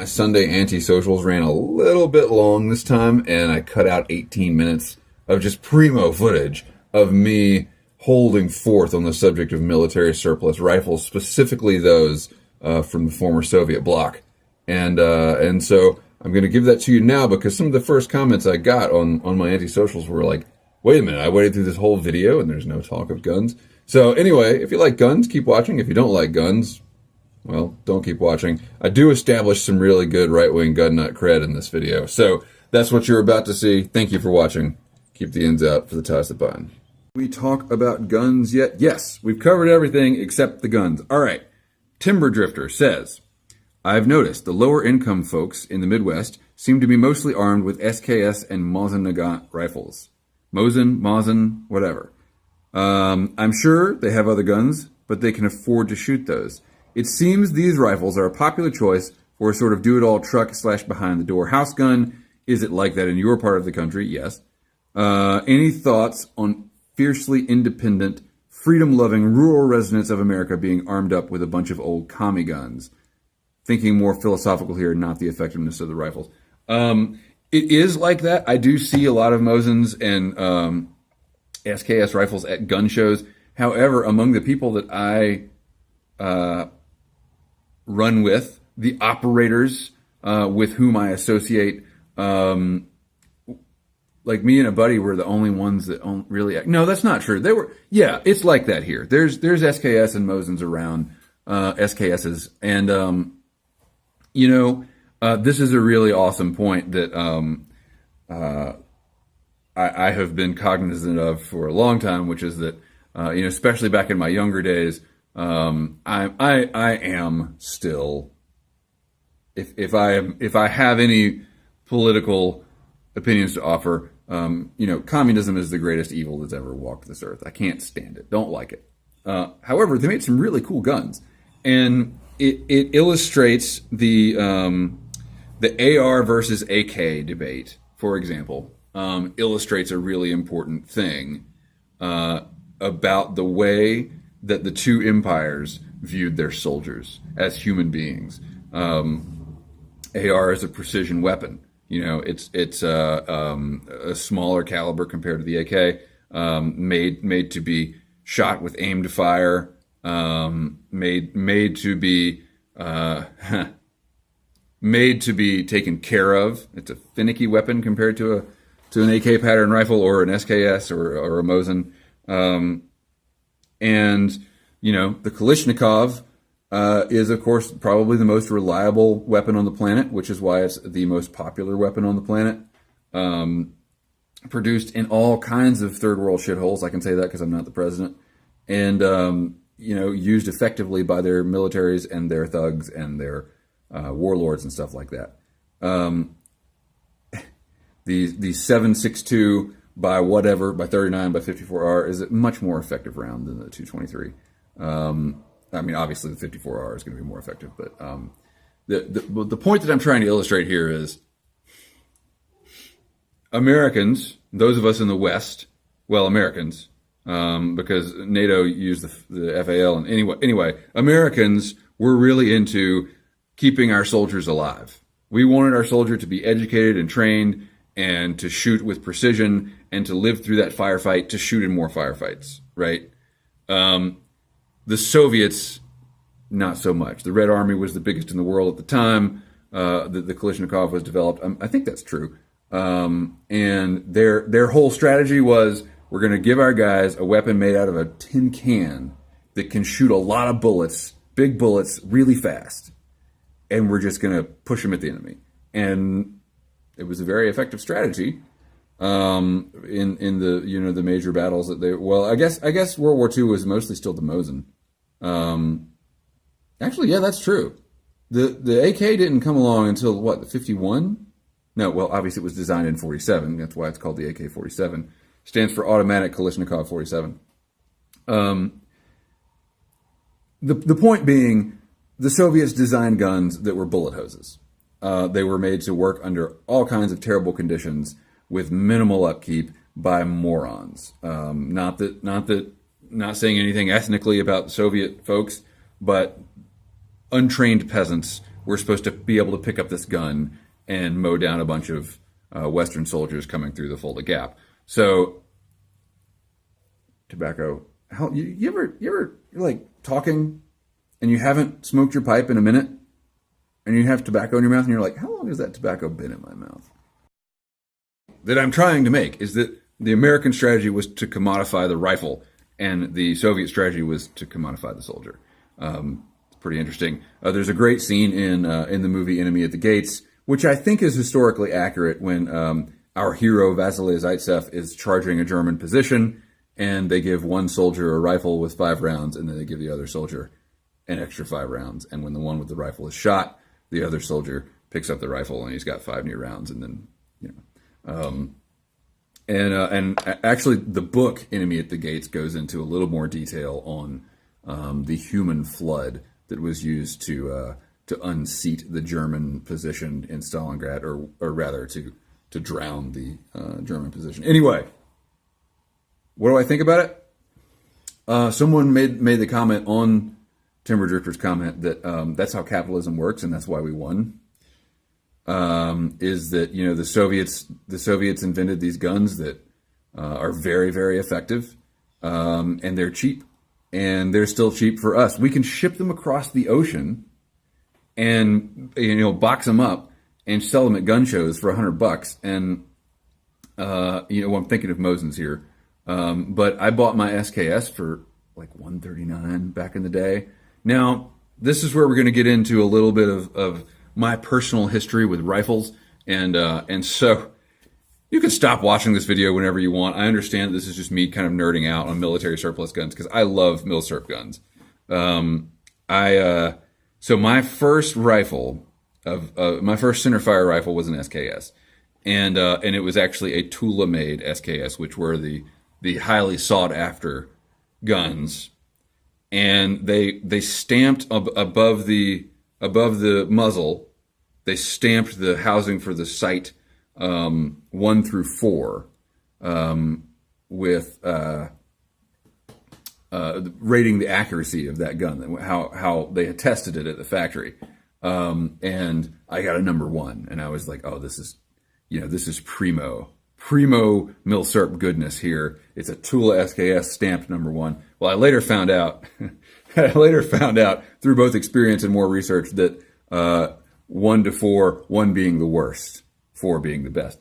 Sunday anti-socials ran a little bit long this time, and I cut out 18 minutes of just primo footage of me holding forth on the subject of military surplus rifles, specifically those from the former Soviet bloc. And so I'm going to give that to you now, because some of the first comments I got on my anti-socials were like, wait a minute, I waited through this whole video and there's no talk of guns. So anyway, if you like guns, keep watching. If you don't like guns, well, don't keep watching. I do establish some really good right-wing gun nut cred in this video. So that's what you're about to see. Thank you for watching. Keep the ends out for the ties that bind. We talk about guns yet? Yes, we've covered everything except the guns. All right. Timber Drifter says, I've noticed the lower income folks in the Midwest seem to be mostly armed with SKS and Mosin-Nagant rifles. Mosin, whatever. I'm sure they have other guns, but they can afford to shoot those. It seems these rifles are a popular choice for a sort of do-it-all truck / behind-the-door house gun. Is it like that in your part of the country? Yes. Any thoughts on fiercely independent, freedom-loving rural residents of America being armed up with a bunch of old commie guns? Thinking more philosophical here, not the effectiveness of the rifles. It is like that. I do see a lot of Mosins and SKS rifles at gun shows. However, among the people that I run with, the operators with whom I associate, like me and a buddy were the only ones that really... No, that's not true. They were... Yeah, it's like that here. There's SKS and Mosins around, SKSs. And, this is a really awesome point that I have been cognizant of for a long time, which is that, especially back in my younger days, I am still, if I have any political opinions to offer, communism is the greatest evil that's ever walked this earth. I can't stand it. Don't like it. However, they made some really cool guns, and it illustrates the AR versus AK debate, for example, illustrates a really important thing about the way that the two empires viewed their soldiers as human beings. AR is a precision weapon. It's a smaller caliber compared to the AK, made to be shot with aimed fire, made to be made to be taken care of. It's a finicky weapon compared to an AK pattern rifle or an SKS or a Mosin. The Kalashnikov is, of course, probably the most reliable weapon on the planet, which is why it's the most popular weapon on the planet. Produced in all kinds of third world shitholes. I can say that because I'm not the president. And, used effectively by their militaries and their thugs and their warlords and stuff like that. The 7.62 by 39 by 54R is a much more effective round than the 223. Obviously the 54R is going to be more effective, but the point that I'm trying to illustrate here is Americans, those of us in the West, Americans, because NATO used the FAL, and anyway, Americans were really into keeping our soldiers alive. We wanted our soldier to be educated and trained and to shoot with precision and to live through that firefight to shoot in more firefights, right? The Soviets, not so much. The Red Army was the biggest in the world at the time. The Kalashnikov was developed. I think that's true. And their whole strategy was, we're going to give our guys a weapon made out of a tin can that can shoot a lot of bullets, big bullets, really fast. And we're just going to push them at the enemy. And it was a very effective strategy in the the major battles that they... Well, I guess World War II was mostly still the Mosin. Actually, yeah, that's true. The AK didn't come along until, the 51? No, well, obviously it was designed in 47. That's why it's called the AK-47. Stands for Automatic Kalashnikov 47. The point being, the Soviets designed guns that were bullet hoses. They were made to work under all kinds of terrible conditions with minimal upkeep by morons. Not saying anything ethnically about Soviet folks, but untrained peasants we're supposed to be able to pick up this gun and mow down a bunch of Western soldiers coming through the Fulda Gap. So, tobacco. How you ever you're like talking and you haven't smoked your pipe in a minute, and you have tobacco in your mouth, and you're like, how long has that tobacco been in my mouth? That I'm trying to make is that the American strategy was to commodify the rifle, and the Soviet strategy was to commodify the soldier. It's pretty interesting. There's a great scene in the movie Enemy at the Gates, which I think is historically accurate, when our hero Vasily Zaitsev is charging a German position, and they give one soldier a rifle with 5 rounds, and then they give the other soldier an extra 5 rounds. And when the one with the rifle is shot, the other soldier picks up the rifle, and he's got 5 new rounds. And then, and actually, the book Enemy at the Gates goes into a little more detail on the human flood that was used to unseat the German position in Stalingrad, or rather to drown the German position. Anyway, what do I think about it? Someone made the comment on Timber Drifter's comment that that's how capitalism works, and that's why we won. Is that the Soviets invented these guns that are very, very effective, and they're cheap, and they're still cheap for us. We can ship them across the ocean and box them up and sell them at gun shows for $100. And I'm thinking of Mosin's here. But I bought my SKS for like $139 back in the day. Now, this is where we're going to get into a little bit of my personal history with rifles. And so you can stop watching this video whenever you want. I understand this is just me kind of nerding out on military surplus guns, because I love mil-surp guns. So my first rifle my first centerfire rifle was an SKS. And it was actually a Tula-made SKS, which were the highly sought after guns, and they stamped above the muzzle. They stamped the housing for the sight 1 through 4 with rating the accuracy of that gun, how they had tested it at the factory, and I got a number 1, and I was like, oh, this is primo mil-surp goodness here. It's a Tula SKS stamped number 1. Well, I later found out through both experience and more research that 1 to 4, 1 being the worst, 4 being the best.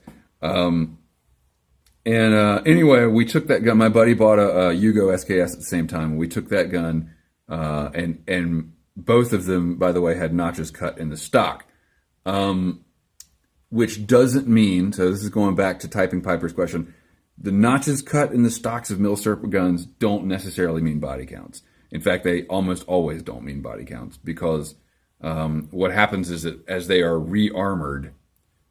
Anyway, we took that gun. My buddy bought a Yugo SKS at the same time. We took that gun, and both of them, by the way, had notches cut in the stock. Which doesn't mean, so this is going back to Typing Piper's question, the notches cut in the stocks of mil-surp guns don't necessarily mean body counts. In fact, they almost always don't mean body counts, because what happens is that as they are re-armored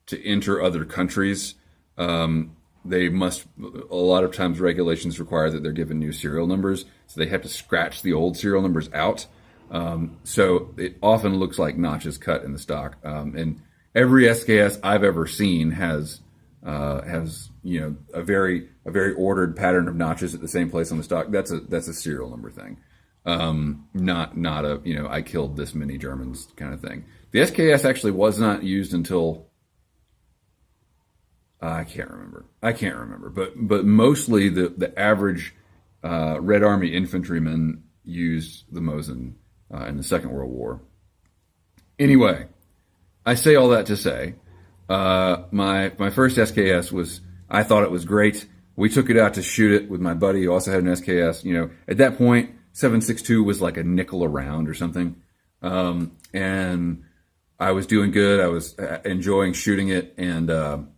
to enter other countries, they must, a lot of times regulations require that they're given new serial numbers, so they have to scratch the old serial numbers out. So it often looks like notches cut in the stock. And every SKS I've ever seen has a very ordered pattern of notches at the same place on the stock. That's a serial number thing, not a I killed this many Germans kind of thing. The SKS actually was not used until I can't remember, but mostly the average Red Army infantryman used the Mosin in the Second World War. Anyway, I say all that to say, my first SKS I thought it was great. We took it out to shoot it with my buddy who also had an SKS. At that point, 7.62 was like a nickel a round or something. And I was doing good. I was enjoying shooting it and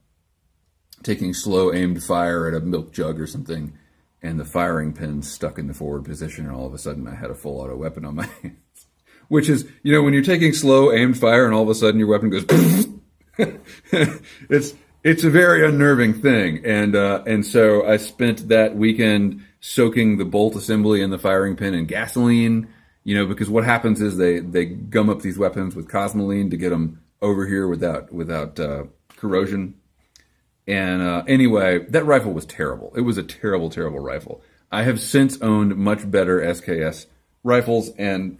taking slow aimed fire at a milk jug or something. And the firing pin stuck in the forward position, and all of a sudden I had a full auto weapon on my hands. Which is, when you're taking slow aimed fire and all of a sudden your weapon goes, it's a very unnerving thing. And so I spent that weekend soaking the bolt assembly and the firing pin in gasoline, because what happens is they gum up these weapons with cosmoline to get them over here without corrosion. And anyway, that rifle was terrible. It was a terrible, terrible rifle. I have since owned much better SKS rifles, and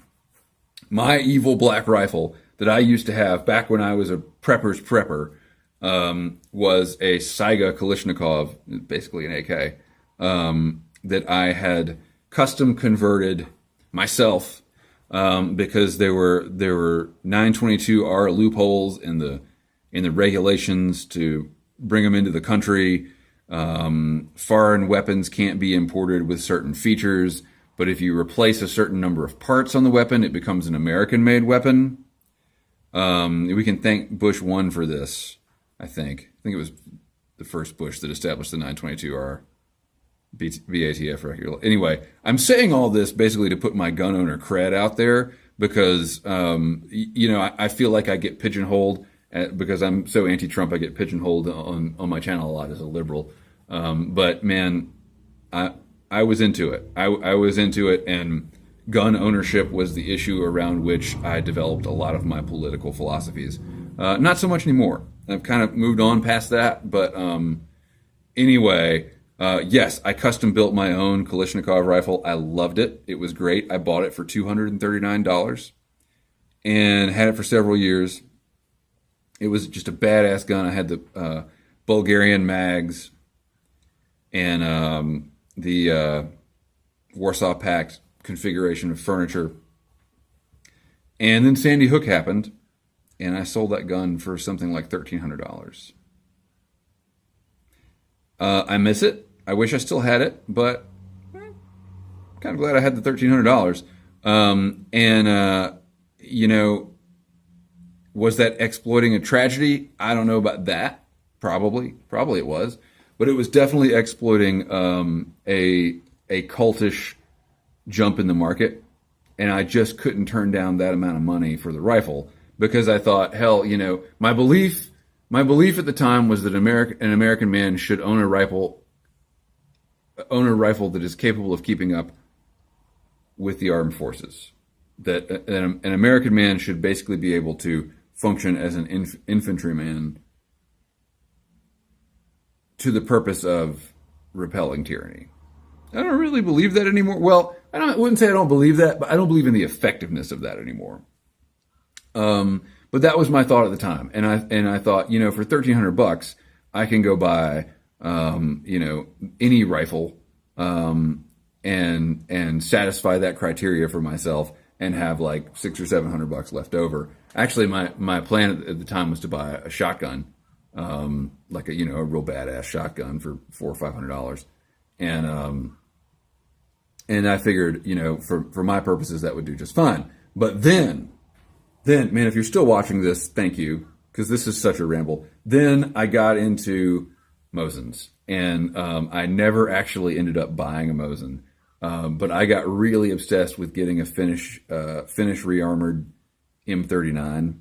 my evil black rifle that I used to have back when I was a prepper's prepper was a Saiga Kalashnikov, basically an AK, that I had custom converted myself because there were 922R loopholes in the regulations to bring them into the country. Foreign weapons can't be imported with certain features, but if you replace a certain number of parts on the weapon, it becomes an American-made weapon. We can thank Bush 1 for this, I think. I think it was the first Bush that established the 922R VATF regulation. Anyway, I'm saying all this basically to put my gun owner cred out there because, I feel like I get pigeonholed because I'm so anti-Trump. I get pigeonholed on my channel a lot as a liberal. But man, I was into it. I was into it, and gun ownership was the issue around which I developed a lot of my political philosophies. Not so much anymore. I've kind of moved on past that. But anyway, yes, I custom built my own Kalashnikov rifle. I loved it. It was great. I bought it for $239 and had it for several years. It was just a badass gun. I had the Bulgarian mags and the Warsaw Pact configuration of furniture. And then Sandy Hook happened, and I sold that gun for something like $1,300. I miss it. I wish I still had it, but I'm kind of glad I had the $1,300. Was that exploiting a tragedy? I don't know about that. Probably it was. But it was definitely exploiting a cultish jump in the market. And I just couldn't turn down that amount of money for the rifle because I thought, hell, my belief at the time was that an American man should own a rifle that is capable of keeping up with the armed forces. That an American man should basically be able to function as an infantryman to the purpose of repelling tyranny. I don't really believe that anymore. Well, I wouldn't say I don't believe that, but I don't believe in the effectiveness of that anymore. But that was my thought at the time, and I thought, for $1,300, I can go buy, any rifle, and satisfy that criteria for myself, and have like $600 or $700 left over. Actually, my plan at the time was to buy a shotgun, like a real badass shotgun for $400 or $500, and I figured, for my purposes that would do just fine. But then, man, if you're still watching this, thank you, because this is such a ramble. Then I got into Mosins, and I never actually ended up buying a Mosin, but I got really obsessed with getting a Finnish rearmored M39.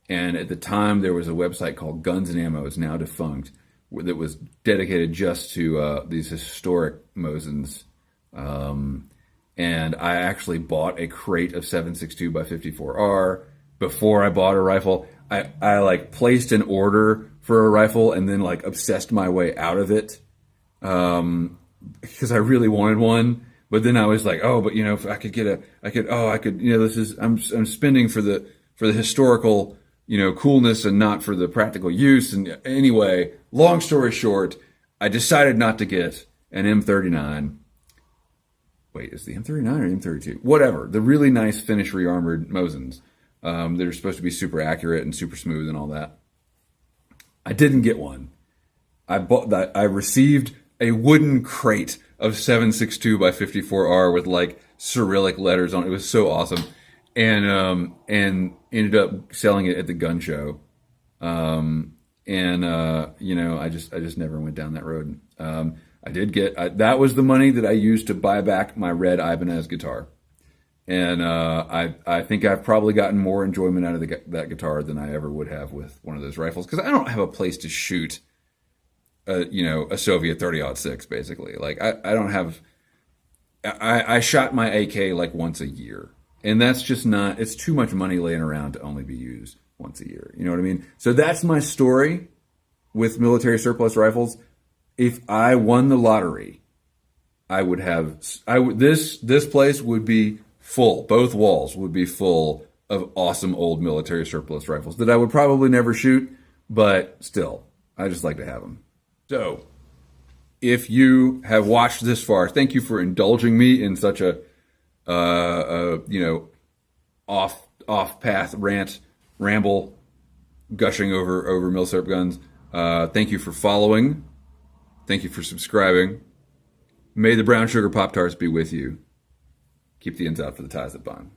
And at the time, there was a website called Guns and Ammo, it's now defunct, that was dedicated just to these historic Mosins. And I actually bought a crate of 7.62 by 54R before I bought a rifle. I placed an order for a rifle and then obsessed my way out of it because I really wanted one. But then I was like, oh, but if I could get I'm spending for the historical coolness and not for the practical use. And anyway, long story short, I decided not to get an M39. Wait, is the M39 or M32? Whatever. The really nice Finnish rearmored Mosins that are supposed to be super accurate and super smooth and all that. I didn't get one. I received a wooden crate of 7.62 by 54R with Cyrillic letters on it. It was so awesome. And ended up selling it at the gun show. I just never went down that road. I did get, that was the money that I used to buy back my red Ibanez guitar. And I think I've probably gotten more enjoyment out of that guitar than I ever would have with one of those rifles. Because I don't have a place to shoot, a Soviet 30-06, basically. I don't have, I shot my AK once a year. And that's just not, it's too much money laying around to only be used once a year. You know what I mean? So that's my story with military surplus rifles. If I won the lottery, I would have, this place would be full. Both walls would be full of awesome old military surplus rifles that I would probably never shoot, but still, I just like to have them. So, if you have watched this far, thank you for indulging me in such a off path ramble, gushing over milsurp guns. Thank you for following. Thank you for subscribing. May the brown sugar Pop-Tarts be with you. Keep the ends out for the ties that bond.